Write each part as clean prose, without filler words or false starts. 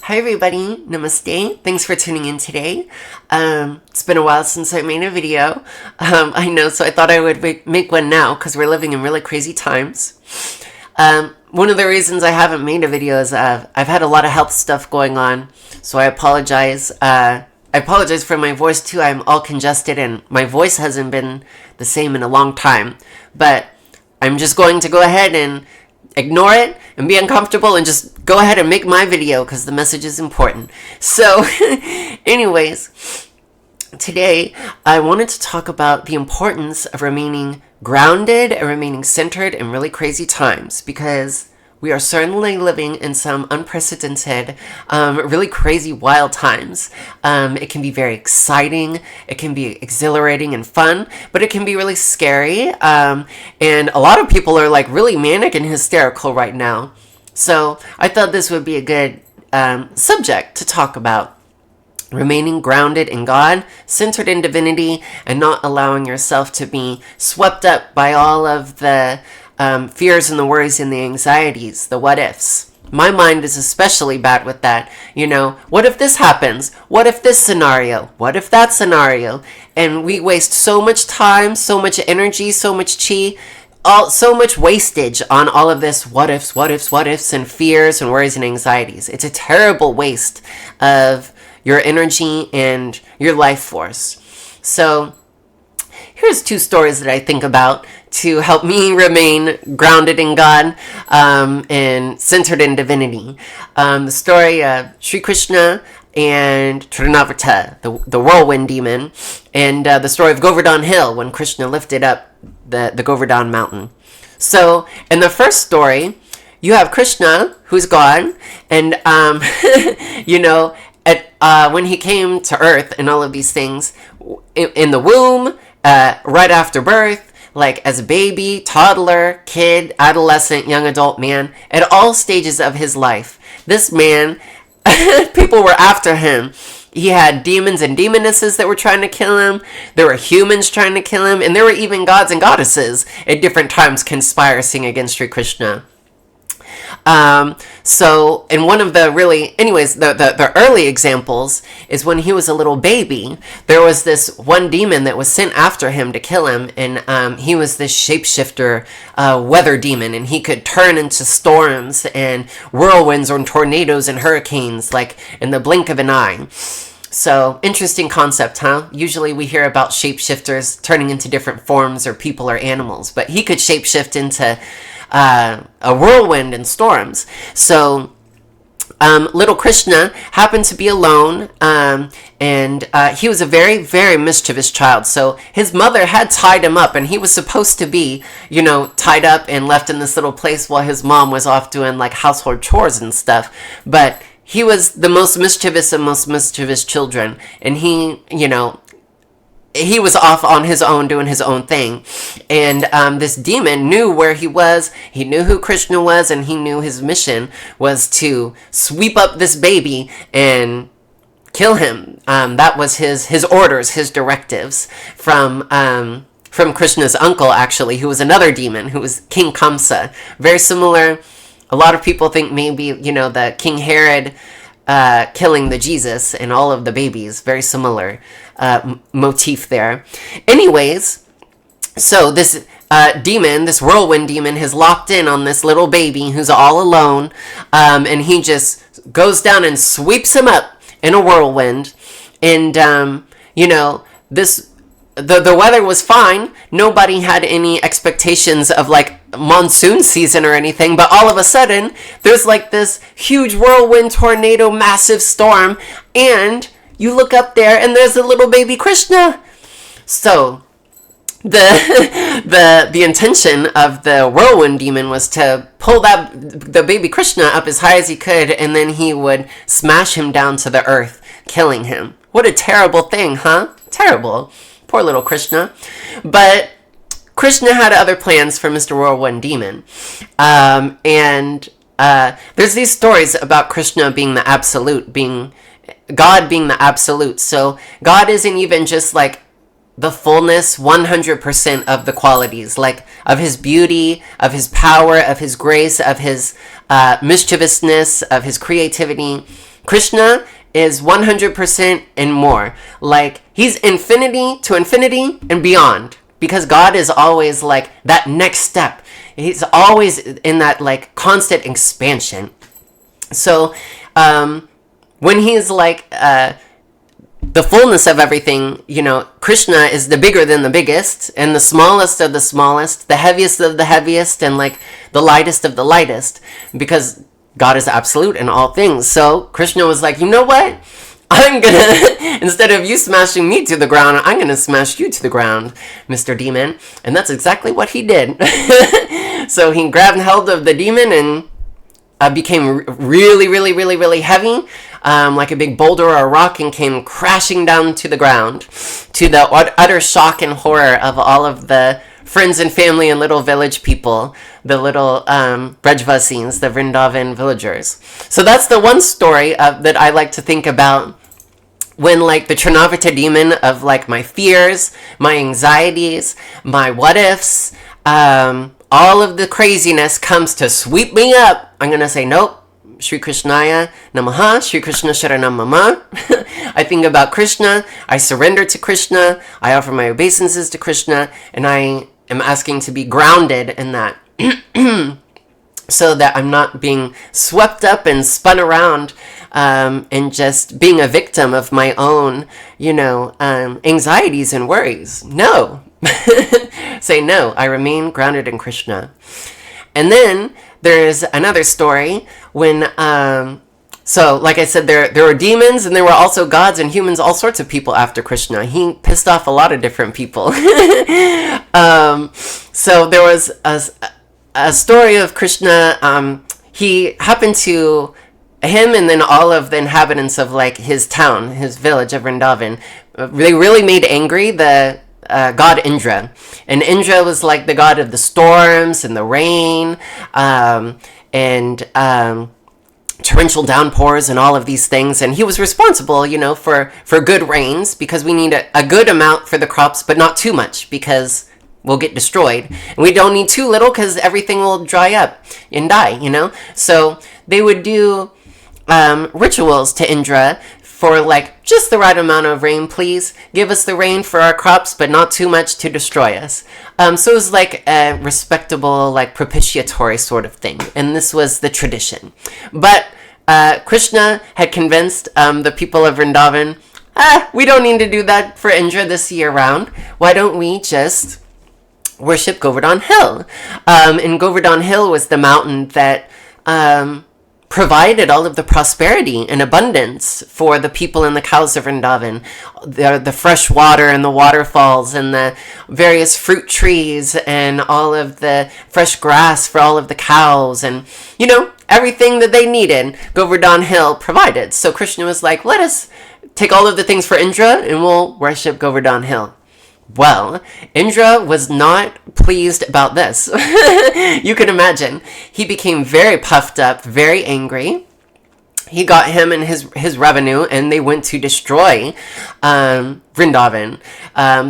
Hi everybody, namaste. Thanks for tuning in today. It's been a while since I made a video. I know, so I thought I would make one now because we're living in really crazy times. One of the reasons I haven't made a video is I've had a lot of health stuff going on, so I apologize. I apologize for my voice too. I'm all congested and my voice hasn't been the same in a long time, but I'm just going to go ahead and ignore it and be uncomfortable and just go ahead and make my video because the message is important. So anyways, today I wanted to talk about the importance of remaining grounded and remaining centered in really crazy times, because we are certainly living in some unprecedented, really crazy, wild times. It can be very exciting, it can be exhilarating and fun, but it can be really scary. And a lot of people are like really manic and hysterical right now. So I thought this would be a good subject to talk about. Remaining grounded in God, centered in divinity, and not allowing yourself to be swept up by all of the fears and the worries and the anxieties, the what ifs. My mind is especially bad with that. You know, what if this happens? What if this scenario? What if that scenario? And we waste so much time, so much energy, so much chi, so much wastage on all of this what ifs, and fears and worries and anxieties. It's a terrible waste of your energy and your life force. So here's two stories that I think about to help me remain grounded in God and centered in divinity. The story of Sri Krishna and Trinavarta, the whirlwind demon, and the story of Govardhana Hill when Krishna lifted up the Govardhana Mountain. So in the first story, you have Krishna, who's God, and you know, when he came to earth and all of these things, in the womb, right after birth, like as a baby, toddler, kid, adolescent, young adult man, at all stages of his life, this man, people were after him. He had demons and demonesses that were trying to kill him. There were humans trying to kill him. And there were even gods and goddesses at different times conspiring against Sri Krishna. So, in one of the really, anyways, the early examples is when he was a little baby, there was this one demon that was sent after him to kill him, and he was this shapeshifter weather demon, and he could turn into storms and whirlwinds or tornadoes and hurricanes, like in the blink of an eye. So, interesting concept, huh? Usually we hear about shapeshifters turning into different forms or people or animals, but he could shapeshift into a whirlwind and storms. So little Krishna happened to be alone, and he was a very, very mischievous child. So his mother had tied him up, and he was supposed to be, you know, tied up and left in this little place while his mom was off doing like household chores and stuff. But he was the most mischievous of most mischievous children, and he, you know, he was off on his own doing his own thing. And this demon knew where he was. He knew who Krishna was, and he knew his mission was to sweep up this baby and kill him. That was his orders, his directives from Krishna's uncle, actually, who was another demon, who was King Kamsa. Very similar. A lot of people think maybe, you know, the King Herod killing the Jesus and all of the babies. Very similar motif there. Anyways, so this demon, this whirlwind demon, has locked in on this little baby who's all alone, and he just goes down and sweeps him up in a whirlwind. And you know, the weather was fine. Nobody had any expectations of like monsoon season or anything, but all of a sudden there's like this huge whirlwind, tornado, massive storm, and you look up there and there's a little baby Krishna. So the intention of the whirlwind demon was to pull the baby Krishna up as high as he could, and then he would smash him down to the earth, killing him. What a terrible thing, huh? Terrible. Poor little Krishna. But Krishna had other plans for Mr. Whirlwind Demon. And there's these stories about Krishna being the absolute, God being the absolute. So God isn't even just like the fullness, 100% of the qualities, like of his beauty, of his power, of his grace, of his mischievousness, of his creativity. Krishna is 100% and more. Like, he's infinity to infinity and beyond. Because God is always like that next step. He's always in that like constant expansion. So when he's like the fullness of everything, you know, Krishna is the bigger than the biggest, and the smallest of the smallest, the heaviest of the heaviest, and like the lightest of the lightest, because God is absolute in all things. So Krishna was like, you know what? I'm gonna, instead of you smashing me to the ground, I'm gonna smash you to the ground, Mr. Demon. And that's exactly what he did. So he grabbed hold of the demon and became really, really, really, really heavy, like a big boulder or a rock, and came crashing down to the ground, to the utter shock and horror of all of the friends and family and little village people, the little Brajvasins, the Vrindavan villagers. So that's the one story that I like to think about when like the Trinavata demon of like my fears, my anxieties, my what ifs, all of the craziness comes to sweep me up. I'm going to say, nope. Shri Krishnaya Namaha, Shri Krishna Sharanam Mama. I think about Krishna, I surrender to Krishna, I offer my obeisances to Krishna, and I am asking to be grounded in that. So that I'm not being swept up and spun around and just being a victim of my own, you know, anxieties and worries. No. Say no. I remain grounded in Krishna. And then there's another story when, so like I said, there were demons and there were also gods and humans, all sorts of people after Krishna. He pissed off a lot of different people. So there was a story of Krishna. He happened to, him and then all of the inhabitants of like his town, his village of Vrindavan, they really made angry the god Indra. And Indra was like the god of the storms and the rain, and torrential downpours and all of these things. And he was responsible, you know, for good rains, because we need a good amount for the crops, but not too much, because we'll get destroyed. And we don't need too little, because everything will dry up and die, you know? So they would do rituals to Indra for like just the right amount of rain, please. Give us the rain for our crops, but not too much to destroy us. So it was like a respectable, like propitiatory sort of thing. And this was the tradition. But Krishna had convinced the people of Vrindavan, we don't need to do that for Indra this year round. Why don't we just worship Govardhana Hill? And Govardhana Hill was the mountain that provided all of the prosperity and abundance for the people and the cows of Vrindavan. The fresh water and the waterfalls and the various fruit trees and all of the fresh grass for all of the cows, and, you know, everything that they needed, Govardhana Hill provided. So Krishna was like, let us take all of the things for Indra and we'll worship Govardhana Hill. Well, Indra was not pleased about this. You can imagine. He became very puffed up, very angry. He got him and his revenue, and they went to destroy Vrindavan.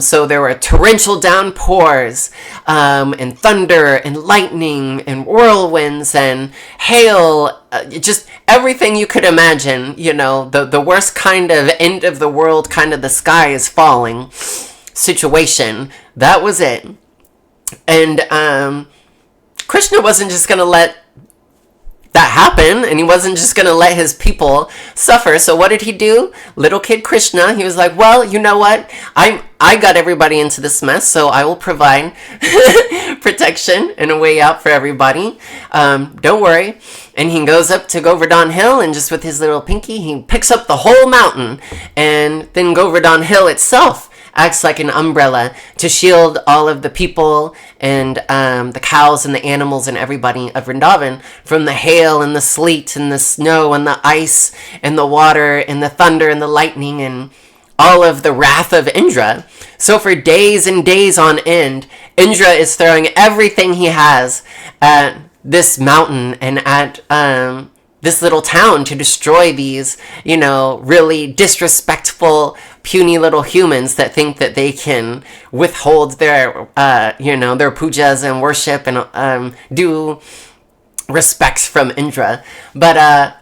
So there were torrential downpours, and thunder, and lightning, and whirlwinds, and hail, just everything you could imagine. You know, the worst kind of end of the world, kind of the sky is falling situation. That was it. And Krishna wasn't just gonna let that happen, and he wasn't just gonna let his people suffer. So what did he do? Little kid Krishna, he was like, well, you know what, I got everybody into this mess, so I will provide protection and a way out for everybody. Don't worry. And he goes up to Govardhana Hill, and just with his little pinky, he picks up the whole mountain. And then Govardhana Hill itself acts like an umbrella to shield all of the people and the cows and the animals and everybody of Vrindavan from the hail and the sleet and the snow and the ice and the water and the thunder and the lightning and all of the wrath of Indra. So for days and days on end, Indra is throwing everything he has at this mountain and at this little town to destroy these, you know, really disrespectful, puny little humans that think that they can withhold their, you know, their pujas and worship and do respect from Indra. But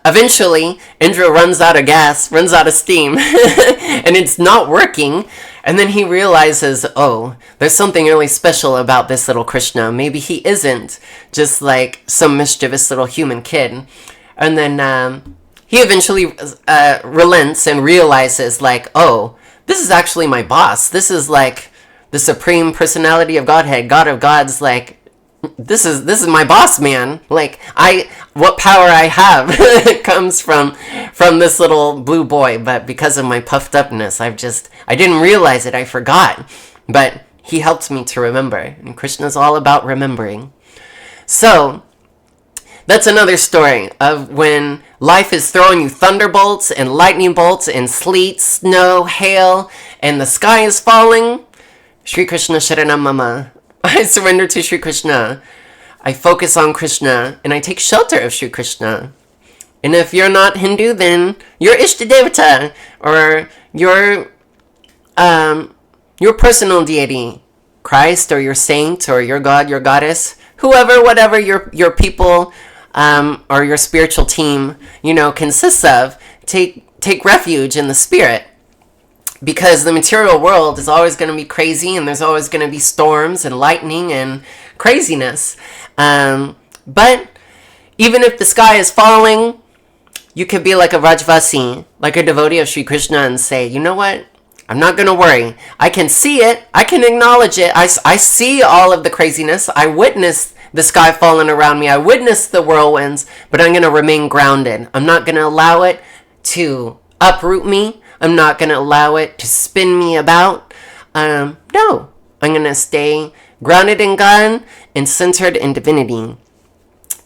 eventually, Indra runs out of gas, runs out of steam, and it's not working. And then he realizes, oh, there's something really special about this little Krishna. Maybe he isn't just like some mischievous little human kid. And then he eventually relents and realizes, like, oh, this is actually my boss. This is like the supreme personality of Godhead, God of gods. Like, this is my boss, man. Like, what power I have comes from this little blue boy. But because of my puffed upness, I didn't realize it. I forgot. But he helped me to remember. And Krishna's all about remembering. So that's another story of when life is throwing you thunderbolts and lightning bolts and sleet, snow, hail, and the sky is falling. Shri Krishna Sharanam Mama. I surrender to Shri Krishna. I focus on Krishna, and I take shelter of Shri Krishna. And if you're not Hindu, then you're Ishtadevata, or your personal deity, Christ, or your saint, or your god, your goddess, whoever, whatever your people or your spiritual team, consists of. Take refuge in the spirit. Because the material world is always going to be crazy, and there's always going to be storms and lightning and craziness. But even if the sky is falling, you could be like a Rajvasi, like a devotee of Sri Krishna, and say, you know what? I'm not going to worry. I can see it. I can acknowledge it. I see all of the craziness. I witness the sky falling around me. I witness the whirlwinds, but I'm going to remain grounded. I'm not going to allow it to uproot me. I'm not going to allow it to spin me about. No, I'm going to stay grounded in God and centered in divinity.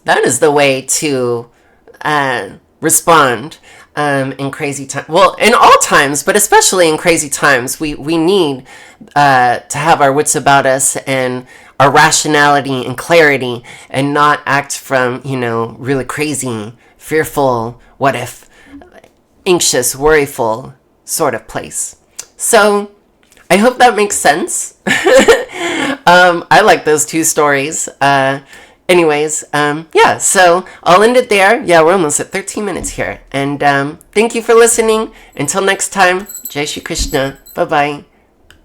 That is the way to respond in crazy times. Well, in all times, but especially in crazy times, we need to have our wits about us and our rationality and clarity, and not act from, really crazy, fearful, what if, anxious, worryful sort of place. So I hope that makes sense. I like those two stories. Anyways, yeah, so I'll end it there. Yeah, we're almost at 13 minutes here. And thank you for listening. Until next time, Jai Shri Krishna. Bye-bye.